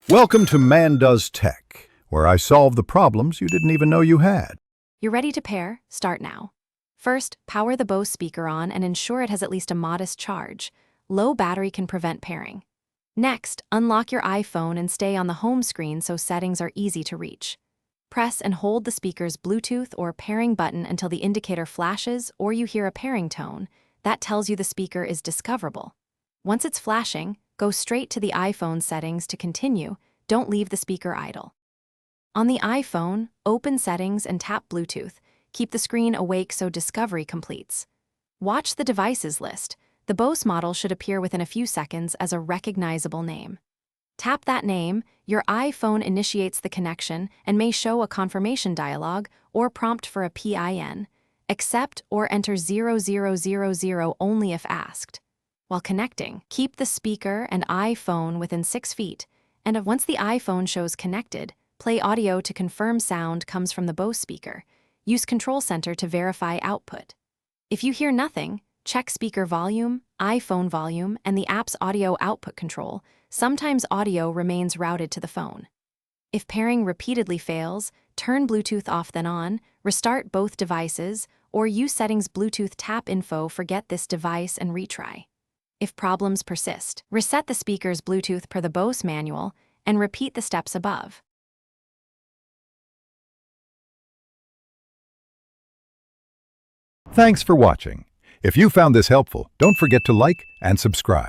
Welcome to Man Does Tech, where I solve the problems you didn't even know you had. You're ready to pair? Start now. First, power the Bose speaker on and ensure it has at least a modest charge. Low battery can prevent pairing. Next, unlock your iPhone and stay on the home screen so settings are easy to reach. Press and hold the speaker's Bluetooth or pairing button until the indicator flashes or you hear a pairing tone. That tells you the speaker is discoverable. Once it's flashing, go straight to the iPhone settings to continue. Don't leave the speaker idle. On the iPhone, open Settings and tap Bluetooth. Keep the screen awake so discovery completes. Watch the devices list. The Bose model should appear within a few seconds as a recognizable name. Tap that name, your iPhone initiates the connection and may show a confirmation dialog or prompt for a PIN. Accept or enter 0000 only if asked. While connecting, keep the speaker and iPhone within 6 feet, and once the iPhone shows connected, play audio to confirm sound comes from the Bose speaker. Use Control Center to verify output. If you hear nothing, check speaker volume, iPhone volume, and the app's audio output control. Sometimes audio remains routed to the phone. If pairing repeatedly fails, turn Bluetooth off then on, restart both devices, or use Settings Bluetooth tap info forget this device and retry. If problems persist, reset the speaker's Bluetooth per the Bose manual and repeat the steps above. Thanks for watching. If you found this helpful, don't forget to like and subscribe.